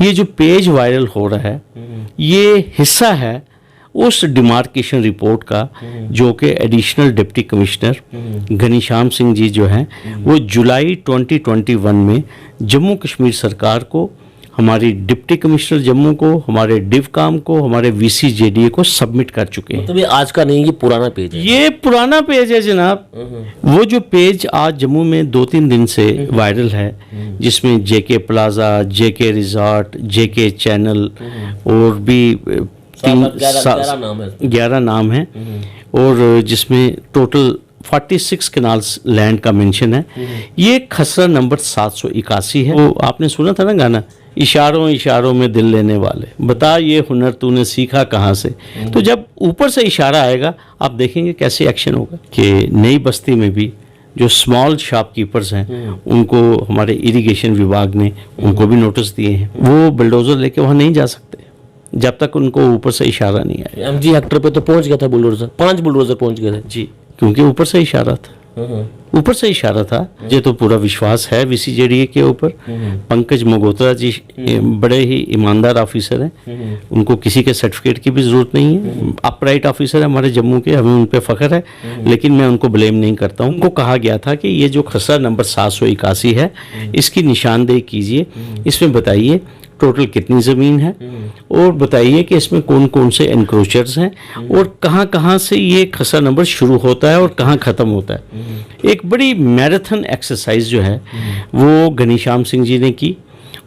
ये जो page viral हो रहा है ये हिस्सा है उस डिमार्केशन रिपोर्ट का जो कि additional deputy commissioner घनीश्याम Singh ji जो हैं वो जुलाई 2021 में जम्मू कश्मीर सरकार को, हमारी डिप्टी कमिश्नर जम्मू को, हमारे डिवकाम को, हमारे VCJDA को सबमिट कर चुके हैं। मतलब ये आज का नहीं, ये पुराना पेज है। ये पुराना पेज है जनाब। वो जो पेज आज जम्मू में 2-3 दिन से वायरल है जिसमें JK plaza, JK resort, JK channel और भी 11 नाम है और जिसमें टोटल 46 कैनाल्स लैंड का मेंशन है। ये खसरा नंबर 781 है। वो आपने सुना था ना गाना, इशारों इशारों में दिल लेने वाले, बता ये हुनर तूने सीखा कहाँ से। तो जब ऊपर से इशारा आएगा आप देखेंगे कैसे एक्शन होगा कि नई बस्ती में भी जो स्मॉल शॉपकीपर्स हैं उनको हमारे इरिगेशन विभाग ने उनको भी नोटिस दिए हैं। वो बुलडोजर लेके वहाँ नहीं जा सकते जब तक उनको ऊपर से इशारा नहीं आया। MG हेक्टर पे तो पहुंच गया था बुलडोजर, 5 बुलडोजर पहुंच गए थे जी, क्योंकि ऊपर से इशारा था। ऊपर से इशारा था। ये तो पूरा विश्वास है VCJDA के ऊपर। पंकज मगोत्रा जी बड़े ही ईमानदार ऑफिसर हैं, उनको किसी के सर्टिफिकेट की भी ज़रूरत नहीं है। अपराइट ऑफिसर है हमारे जम्मू के, हमें उन पर फ़ख्र है, लेकिन मैं उनको ब्लेम नहीं करता हूँ। उनको कहा गया था कि ये जो खसरा नंबर 781 है इसकी निशानदेही कीजिए, इसमें बताइए टोटल कितनी ज़मीन है और बताइए कि इसमें कौन कौन से एनक्रोचर्स हैं और कहाँ कहाँ से ये खसरा नंबर शुरू होता है और कहाँ ख़त्म होता है। एक बड़ी मैराथन एक्सरसाइज जो है वो घनीश्याम सिंह जी ने की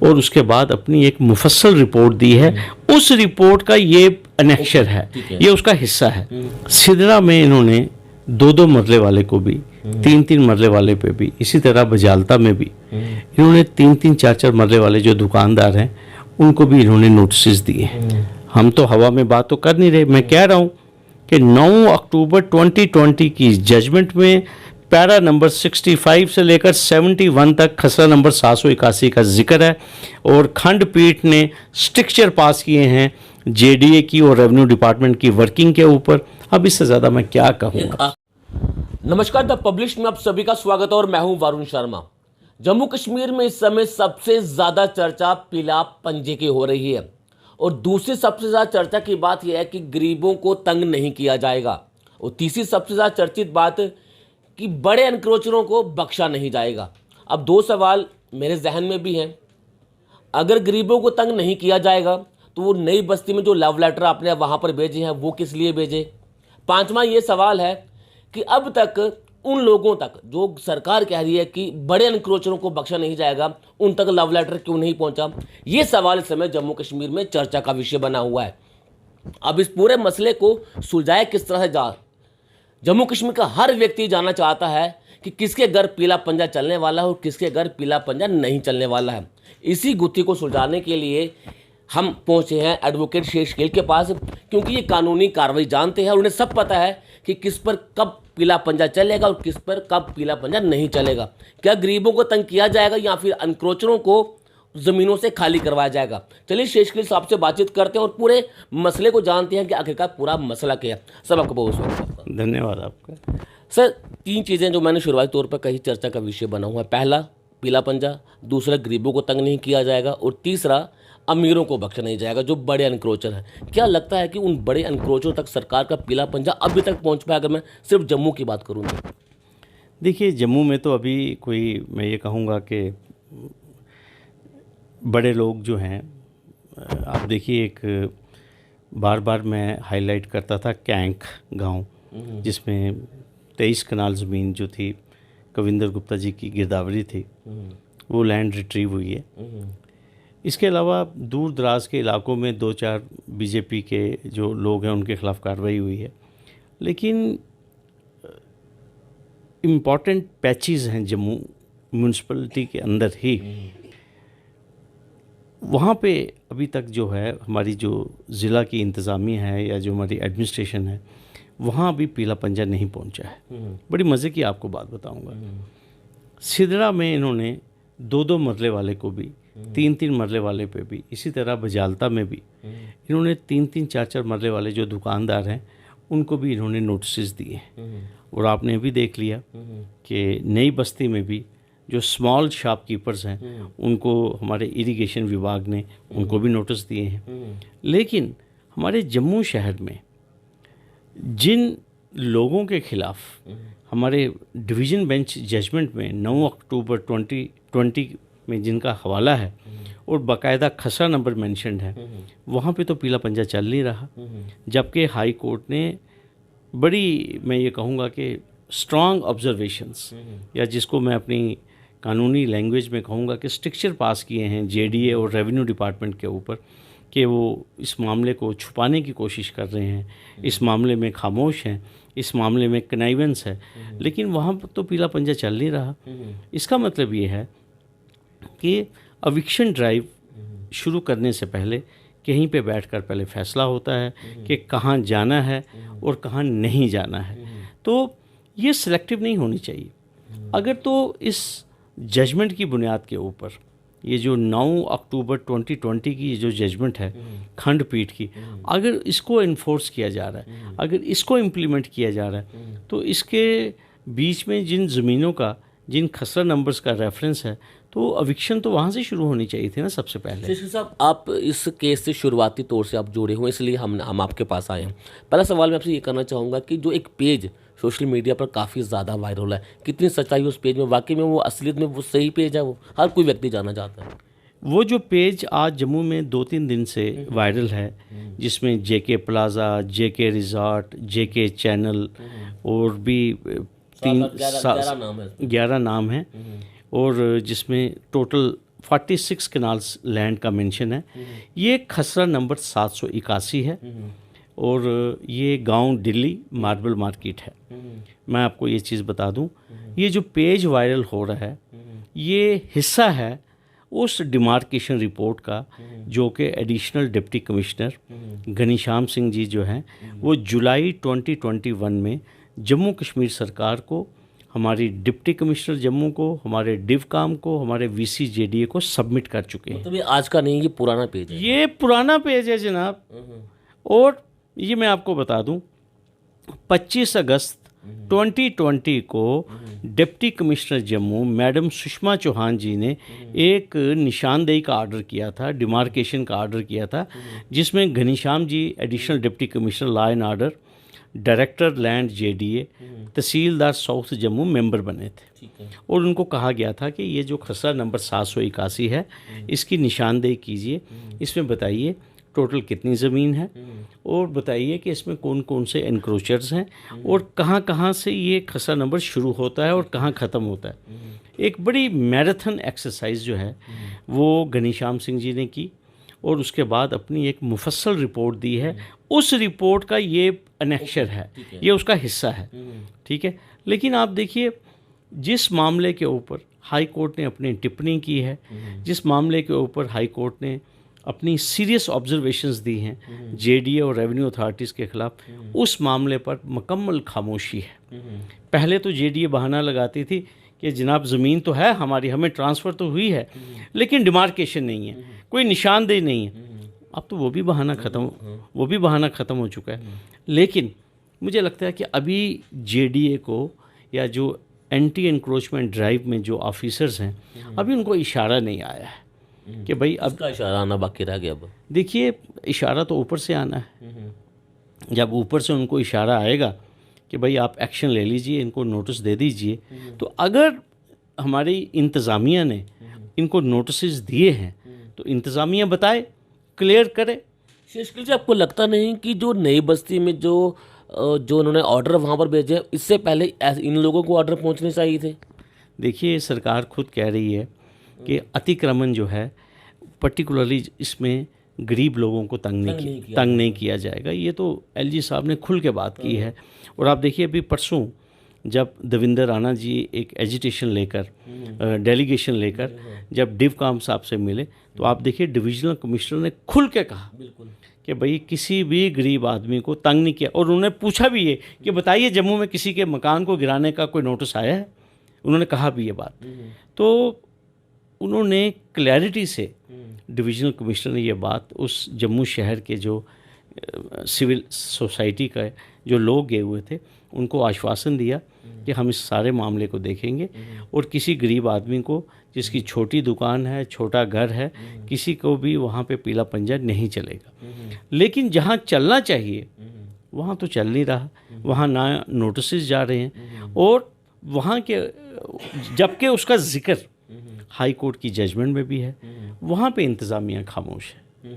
और उसके बाद अपनी एक मुफस्सल रिपोर्ट दी है। उस रिपोर्ट का ये अनेक्शर है, ये उसका हिस्सा है। सिदरा में इन्होंने 2-2 मरले वाले को भी, 3-3 मरले वाले पे भी, इसी तरह बजालता में भी इन्होंने 3-3, 4-4 मरले वाले जो दुकानदार हैं उनको भी इन्होंने नोटिस दिए। हम तो हवा में बात तो कर नहीं रहे, मैं कह रहा हूँ कि 9 अक्टूबर 2020 की जजमेंट में पैरा नंबर 65 से लेकर 71 तक खसरा नंबर 781 का जिक्र है और खंडपीठ ने स्ट्रिक्चर पास किए हैं JDA की और रेवेन्यू डिपार्टमेंट की वर्किंग के ऊपर। अब इससे ज़्यादा मैं क्या कहूँगा। नमस्कार, द पब्लिश में आप सभी का स्वागत है और मैं हूं वरुण शर्मा। जम्मू कश्मीर में इस समय सबसे ज्यादा चर्चा पीला पंजे की हो रही है और दूसरी सबसे ज्यादा चर्चा की बात यह है कि गरीबों को तंग नहीं किया जाएगा और तीसरी सबसे ज्यादा चर्चित बात कि बड़े एनक्रोचरों को बख्शा नहीं जाएगा। अब 2 सवाल मेरे जहन में भी हैं। अगर गरीबों को तंग नहीं किया जाएगा तो वो नई बस्ती में जो लव लेटर आपने वहां पर भेजे हैं वो किस लिए भेजे। 5वां ये सवाल है कि अब तक उन लोगों तक जो सरकार कह रही है कि बड़े एनक्रोचरों को बख्शा नहीं जाएगा, उन तक लव लेटर क्यों नहीं पहुंचा। ये सवाल इस समय जम्मू कश्मीर में चर्चा का विषय बना हुआ है। अब इस पूरे मसले को सुलझाया किस तरह जा, जम्मू कश्मीर का हर व्यक्ति जानना चाहता है कि किसके घर पीला पंजा चलने वाला है और किसके घर पीला पंजा नहीं चलने वाला है। इसी गुत्थी को सुलझाने के लिए हम पहुंचे हैं एडवोकेट शेष गिल के पास, क्योंकि ये कानूनी कार्रवाई जानते हैं और उन्हें सब पता है कि किस पर कब पीला पंजा चलेगा और किस पर कब पीला पंजा नहीं चलेगा। क्या गरीबों को तंग किया जाएगा या फिर अनक्रोचरों को ज़मीनों से खाली करवाया जाएगा। चलिए शेष गिल साहब से बातचीत करते हैं और पूरे मसले को जानते हैं कि आखिरकार पूरा मसला क्या है। सब आपको बहुत स्वागत है। धन्यवाद आपका। सर, 3 चीज़ें जो मैंने शुरुआती तौर पर कही चर्चा का विषय बना हुआ है। पहला पीला पंजा, दूसरा गरीबों को तंग नहीं किया जाएगा और तीसरा अमीरों को बख्शा नहीं जाएगा जो बड़े अनक्रोचर हैं। क्या लगता है कि उन बड़े अनक्रोचरों तक सरकार का पीला पंजा अभी तक पहुंच पाया? अगर मैं सिर्फ जम्मू की बात करूँ तो देखिए, जम्मू में तो अभी कोई, मैं ये कहूँगा कि बड़े लोग जो हैं, आप देखिए, एक बार बार मैं हाईलाइट करता था कैंक गांव, जिसमें 23 कनाल ज़मीन जो थी कविंदर गुप्ता जी की गिरदावरी थी, वो लैंड रिट्रीव हुई है। इसके अलावा दूर दराज के इलाकों में 2-4 बीजेपी के जो लोग हैं उनके ख़िलाफ़ कार्रवाई हुई है, लेकिन इम्पॉर्टेंट पैचेस हैं जम्मू म्यूनसिपलिटी के अंदर ही, वहाँ पे अभी तक जो है हमारी जो ज़िला की इंतज़ामिया है या जो हमारी एडमिनिस्ट्रेशन है, वहाँ अभी पीला पंजा नहीं पहुँचा है। बड़ी मज़े की आपको बात बताऊँगा। सिदरा में इन्होंने 2-2 मरले वाले को भी, 3-3 मरले वाले पे भी, इसी तरह बजालता में भी इन्होंने 3-3, 4-4 मरले वाले जो दुकानदार हैं उनको भी इन्होंने नोटिस दिए। और आपने भी देख लिया कि नई बस्ती में भी जो स्मॉल शॉपकीपर्स हैं उनको हमारे इरिगेशन विभाग ने उनको भी नोटिस दिए हैं। लेकिन हमारे जम्मू शहर में जिन लोगों के खिलाफ हमारे डिवीज़न बेंच जजमेंट में 9 अक्टूबर 2020 में जिनका हवाला है और बाकायदा खसरा नंबर मेंशन्ड है, वहाँ पे तो पीला पंजा चल नहीं रहा। जबकि हाई कोर्ट ने बड़ी, मैं ये कहूँगा कि स्ट्रॉन्ग ऑब्जर्वेशंस, या जिसको मैं अपनी कानूनी लैंग्वेज में कहूँगा कि स्ट्रिक्चर पास किए हैं जेडीए और रेवेन्यू डिपार्टमेंट के ऊपर कि वो इस मामले को छुपाने की कोशिश कर रहे हैं, इस मामले में खामोश हैं, इस मामले में कनाइवेंस है, लेकिन वहाँ पर तो पीला पंजा चल नहीं रहा। इसका मतलब ये है कि अविक्शन ड्राइव शुरू करने से पहले कहीं पे बैठकर पहले फैसला होता है कि कहाँ जाना है और कहाँ नहीं जाना है। तो ये सिलेक्टिव नहीं होनी चाहिए। अगर तो इस जजमेंट की बुनियाद के ऊपर ये जो 9 अक्टूबर 2020 की जो जजमेंट है खंडपीठ की, अगर इसको इन्फोर्स किया जा रहा है, अगर इसको इम्प्लीमेंट किया जा रहा है, तो इसके बीच में जिन ज़मीनों का, जिन खसरा नंबर्स का रेफरेंस है, तो अविक्शन तो वहाँ से शुरू होनी चाहिए थी ना सबसे पहले। शेषगिल साहब, आप इस केस से शुरुआती तौर से आप जुड़े हुए, इसलिए हम आपके पास आए हैं। पहला सवाल मैं आपसे ये करना चाहूँगा कि जो एक पेज सोशल मीडिया पर काफ़ी ज़्यादा वायरल है, कितनी सच्चाई उस पेज में, वाकई में वो असलियत में वो सही पेज है, वो हर कोई व्यक्ति जानना चाहता है। वो जो पेज आज जम्मू में 2-3 दिन से वायरल है, जिसमें जेके प्लाज़ा, जेके रिज़ॉर्ट, जेके चैनल और भी 11 नाम है, और जिसमें टोटल 46 कनाल्स लैंड का मेंशन है। ये खसरा नंबर 781 है और ये गांव दिल्ली मार्बल मार्केट है। मैं आपको ये चीज़ बता दूं, ये जो पेज वायरल हो रहा है ये हिस्सा है उस डिमार्केशन रिपोर्ट का जो कि additional deputy commissioner घनीश्याम Singh ji जो हैं वो जुलाई 2021 में जम्मू कश्मीर सरकार को, हमारी डिप्टी कमिश्नर जम्मू को, हमारे डिवकाम को, हमारे वीसी जेडीए को सबमिट कर चुके हैं। मतलब ये आज का नहीं, ये पुराना पेज है। ये पुराना पेज है जनाब। और ये मैं आपको बता दूं, 25 अगस्त 2020 को deputy commissioner Jammu madam Sushma Chauhan ji ने एक निशानदेही का ऑर्डर किया था, डिमार्केशन का ऑर्डर किया था, जिसमें Ghanishyam ji additional deputy commissioner law and order, director land JDA, तहसीलदार साउथ जम्मू मेंबर बने थे। और उनको कहा गया था कि ये जो खसरा नंबर 781 है इसकी निशानदेही कीजिए, इसमें बताइए टोटल कितनी ज़मीन है और बताइए कि इसमें कौन कौन से एनक्रोचर्स हैं और कहाँ कहाँ से ये खसरा नंबर शुरू होता है और कहाँ ख़त्म होता है। एक बड़ी मैराथन एक्सरसाइज जो है वो घनीश्याम सिंह जी ने की और उसके बाद अपनी एक मुफस्सल रिपोर्ट दी है। उस रिपोर्ट का ये अनेक्शर है, ये उसका हिस्सा है, ठीक है। लेकिन आप देखिए, जिस मामले के ऊपर हाई कोर्ट ने अपनी टिप्पणी की है, जिस मामले के ऊपर हाई कोर्ट ने अपनी सीरियस ऑब्जर्वेशंस दी हैं जेडीए और रेवेन्यू अथॉरिटीज़ के ख़िलाफ़, उस मामले पर मुकम्मल खामोशी है। पहले तो जेडीए बहाना लगाती थी कि जनाब ज़मीन तो है हमारी, हमें ट्रांसफ़र तो हुई है, लेकिन डिमार्केशन नहीं है, कोई निशानदेही नहीं है। अब तो वो भी बहाना ख़त्म हो चुका है। लेकिन मुझे लगता है कि अभी जेडीए को या जो एंटी एनक्रोचमेंट ड्राइव में जो ऑफिसर्स हैं, अभी उनको इशारा नहीं आया है कि भाई अब का इशारा आना बाकी रह गया। अब देखिए, इशारा तो ऊपर से आना है। जब ऊपर से उनको इशारा आएगा कि भाई आप एक्शन ले लीजिए, इनको नोटिस दे दीजिए, तो अगर हमारी इंतज़ामिया ने इनको नोटिस दिए हैं तो इंतज़ामिया बताए, क्लियर करे। शेषगिल जी, आपको लगता नहीं कि जो नई बस्ती में जो उन्होंने ऑर्डर वहाँ पर भेजे, इससे पहले इन लोगों को ऑर्डर पहुँचने चाहिए थे? देखिए, सरकार खुद कह रही है कि अतिक्रमण जो है पर्टिकुलरली इसमें गरीब लोगों को तंग नहीं किया जाएगा। ये तो एलजी साहब ने खुल के बात की है। और आप देखिए, अभी परसों जब देवेंद्र राणा जी एक एजिटेशन लेकर, डेलीगेशन लेकर जब डिवकाम साहब से मिले, तो आप देखिए डिविजनल कमिश्नर ने खुल के कहा कि भाई किसी भी गरीब आदमी को तंग नहीं किया। और उन्होंने पूछा भी ये कि बताइए जम्मू में किसी के मकान को गिराने का कोई नोटिस आया है? उन्होंने कहा भी ये बात। तो उन्होंने क्लैरिटी से, डिविजनल कमिश्नर ने ये बात उस जम्मू शहर के जो सिविल सोसाइटी का जो लोग गए हुए थे उनको आश्वासन दिया कि हम इस सारे मामले को देखेंगे और किसी गरीब आदमी को जिसकी छोटी दुकान है, छोटा घर है, किसी को भी वहाँ पे पीला पंजा नहीं चलेगा। लेकिन जहाँ चलना चाहिए वहाँ तो चल नहीं रहा, वहाँ ना नोटिस जा रहे हैं और वहाँ के जबकि उसका जिक्र हाई कोर्ट की जजमेंट में भी है, वहाँ पे इंतज़ामिया खामोश है।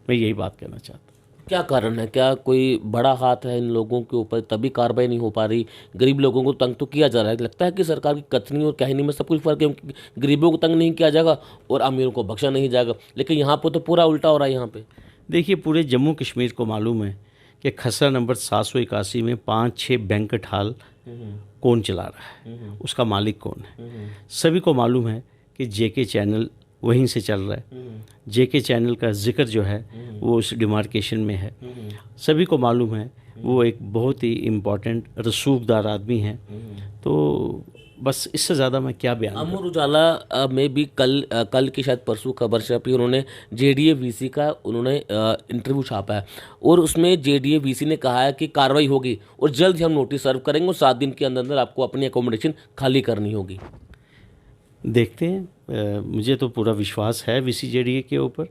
मैं यही बात कहना चाहता हूँ। क्या कारण है? क्या कोई बड़ा हाथ है इन लोगों के ऊपर तभी कार्रवाई नहीं हो पा रही? गरीब लोगों को तंग तो किया जा रहा है। लगता है कि सरकार की कथनी और कहनी में सब कुछ फ़र्क है। गरीबों को तंग नहीं किया जाएगा और अमीरों को बख्शा नहीं जाएगा, लेकिन यहाँ पर तो पूरा उल्टा हो रहा है। यहाँ पे देखिए, पूरे जम्मू कश्मीर को मालूम है कि खसरा नंबर 781 में 5-6 बैंकेट हॉल कौन चला रहा है, उसका मालिक कौन है। सभी को मालूम है कि जेके चैनल वहीं से चल रहा है। जेके चैनल का जिक्र जो है वो उस डिमार्केशन में है। सभी को मालूम है वो एक बहुत ही इम्पोर्टेंट रसूखदार आदमी है। तो बस इससे ज़्यादा मैं क्या बयान करूं। अमर उजाला में भी कल की शायद परसों खबर छपी, उन्होंने जेडीए वीसी का उन्होंने इंटरव्यू छापा है और उसमें जेडीए वीसी ने कहा है कि कार्रवाई होगी और जल्द ही हम नोटिस सर्व करेंगे और 7 दिन के अंदर अंदर आपको अपनी अकोमोडेशन खाली करनी होगी। देखते हैं, मुझे तो पूरा विश्वास है वीसीजेडीए के ऊपर।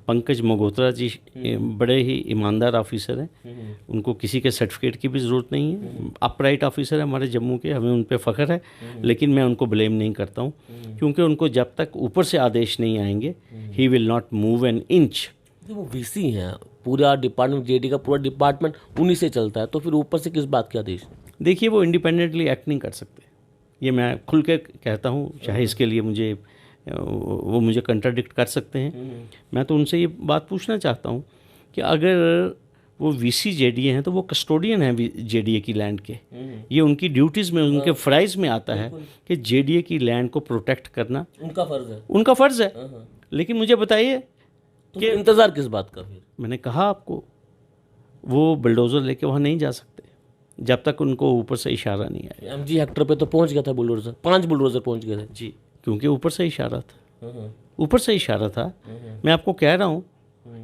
पंकज मगोत्रा जी बड़े ही ईमानदार ऑफिसर हैं, उनको किसी के सर्टिफिकेट की भी ज़रूरत नहीं है। अपराइट ऑफिसर है हमारे जम्मू के, हमें उन पे फ़ख्र है। लेकिन मैं उनको ब्लेम नहीं करता हूँ क्योंकि उनको जब तक ऊपर से आदेश नहीं आएंगे he will not move an inch. वो वीसी हैं, पूरा डिपार्टमेंट जेडी का पूरा डिपार्टमेंट उन्हीं से चलता है, तो फिर ऊपर से किस बात के आदेश? देखिए, वो इंडिपेंडेंटली एक्ट नहीं कर सकते, ये मैं खुल के कहता हूँ। चाहे इसके लिए वो मुझे कंट्राडिक्ट कर सकते हैं। मैं तो उनसे ये बात पूछना चाहता हूँ कि अगर वो वीसी जेडीए हैं तो वो कस्टोडियन हैं जेडीए की लैंड के। ये उनकी ड्यूटीज़ में, उनके फ़राइज़ में आता है कि जेडीए की लैंड को प्रोटेक्ट करना उनका फ़र्ज़ है, उनका फ़र्ज़ है। लेकिन मुझे बताइए कि इंतज़ार किस बात का? फिर मैंने कहा आपको, वो बुलडोज़र लेके वहाँ नहीं जा सकते जब तक उनको ऊपर से इशारा नहीं आया। एमजी हेक्टर पे तो पहुंच गया था बुलडोज़र, 5 बुलडोज़र पहुंच गए थे जी, क्योंकि ऊपर से इशारा था, ऊपर से इशारा था। मैं आपको कह रहा हूँ,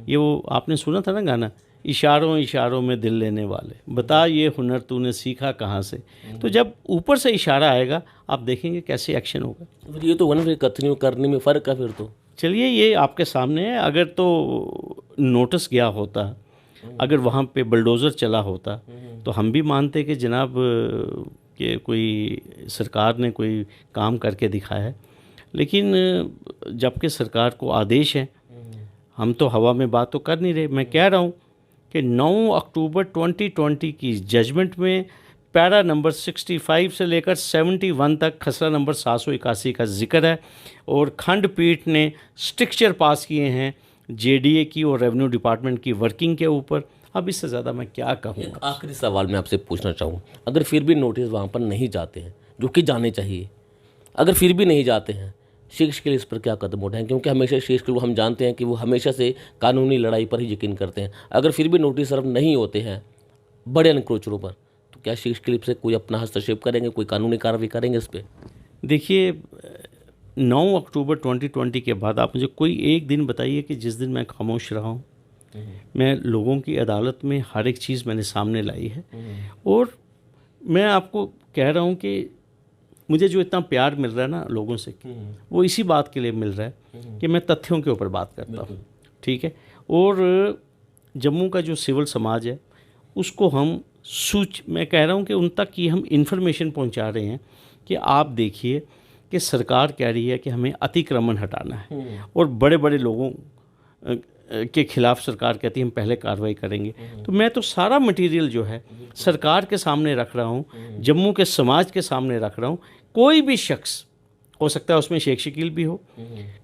ये वो आपने सुना था ना गाना, इशारों इशारों में दिल लेने वाले, बता ये हुनर तूने सीखा कहाँ से। तो जब ऊपर से इशारा आएगा आप देखेंगे कैसे एक्शन होगा। फिर ये तो वन वे कथनी करने में फ़र्क है। फिर तो चलिए, ये आपके सामने है। अगर तो नोटिस गया होता, अगर वहाँ पे बुलडोज़र चला होता तो हम भी मानते कि जनाब कि कोई सरकार ने कोई काम करके दिखाया है। लेकिन जबकि सरकार को आदेश है, हम तो हवा में बात तो कर नहीं रहे। मैं कह रहा हूँ कि 9 अक्टूबर 2020 की जजमेंट में पैरा नंबर 65 से लेकर 71 तक खसरा नंबर 781 का जिक्र है और खंडपीठ ने स्ट्रिक्चर पास किए हैं जेडीए की और रेवेन्यू डिपार्टमेंट की वर्किंग के ऊपर। अब इससे ज़्यादा मैं क्या कहूँ। एक आखिरी सवाल मैं आपसे पूछना चाहूँ, अगर फिर भी नोटिस वहाँ पर नहीं जाते हैं जो कि जाने चाहिए, अगर फिर भी नहीं जाते हैं, शीर्ष के लिए इस पर क्या कदम उठाएं? क्योंकि हमेशा शीर्ष के लोग हम जानते हैं कि वो हमेशा से कानूनी लड़ाई पर ही यकीन करते हैं। अगर फिर भी नोटिस सर्व नहीं होते हैं बड़े एनक्रोचरों पर, तो क्या शीर्ष के लिए से कोई अपना हस्तक्षेप करेंगे, कोई कानूनी कार्रवाई करेंगे इस पर? देखिए, 9 अक्टूबर 2020 के बाद आप मुझे कोई एक दिन बताइए कि जिस दिन मैं खामोश रहा हूँ। मैं लोगों की अदालत में हर एक चीज़ मैंने सामने लाई है और मैं आपको कह रहा हूँ कि मुझे जो इतना प्यार मिल रहा है ना लोगों से, वो इसी बात के लिए मिल रहा है कि मैं तथ्यों के ऊपर बात करता हूँ, ठीक है। और जम्मू का जो सिविल समाज है उसको हम मैं कह रहा हूँ कि उन तक की हम इन्फॉर्मेशन पहुँचा रहे हैं कि आप देखिए कि सरकार कह रही है कि हमें अतिक्रमण हटाना है और बड़े बड़े लोगों के खिलाफ सरकार कहती है हम पहले कार्रवाई करेंगे। तो मैं तो सारा मटेरियल जो है सरकार के सामने रख रहा हूँ, जम्मू के समाज के सामने रख रहा हूँ। कोई भी शख्स हो सकता है, उसमें शेख शकील भी हो,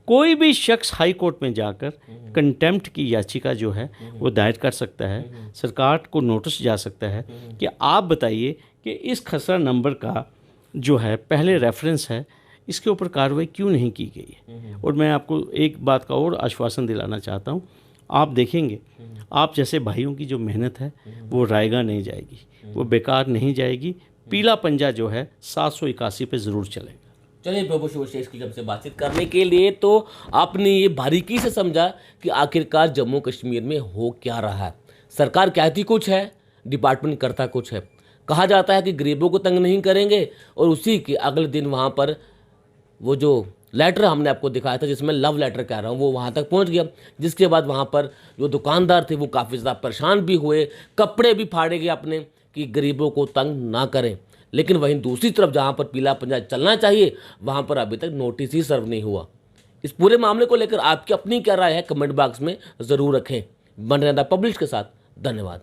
कोई भी शख्स हाई कोर्ट में जाकर कंटेम्प्ट की याचिका जो है वो दायर कर सकता है। सरकार को नोटिस जा सकता है कि आप बताइए कि इस खसरा नंबर का जो है पहले रेफरेंस है, इसके ऊपर कार्रवाई क्यों नहीं की गई है। और मैं आपको एक बात का और आश्वासन दिलाना चाहता हूँ, आप देखेंगे आप जैसे भाइयों की जो मेहनत है वो रायगा नहीं जाएगी, वो बेकार नहीं जाएगी। पीला पंजा जो है 781 पे ज़रूर चलेगा। चलिए, प्रभु शिवशेष की हमसे बातचीत करने के लिए तो आपने ये बारीकी से समझा कि आखिरकार जम्मू कश्मीर में हो क्या रहा है। सरकार कहती कुछ है, डिपार्टमेंट करता कुछ है। कहा जाता है कि गरीबों को तंग नहीं करेंगे, और उसी के अगले दिन वहाँ पर वो जो लेटर हमने आपको दिखाया था, जिसमें लव लेटर कह रहा हूँ, वो वहाँ तक पहुँच गया। जिसके बाद वहाँ पर जो दुकानदार थे वो काफ़ी ज़्यादा परेशान भी हुए, कपड़े भी फाड़े गए अपने कि गरीबों को तंग ना करें। लेकिन वहीं दूसरी तरफ जहाँ पर पीला पंजा चलना चाहिए, वहाँ पर अभी तक नोटिस ही सर्व नहीं हुआ। इस पूरे मामले को लेकर आपकी अपनी क्या राय है, कमेंट बॉक्स में ज़रूर रखें। बने रहना पब्लिश के साथ। धन्यवाद।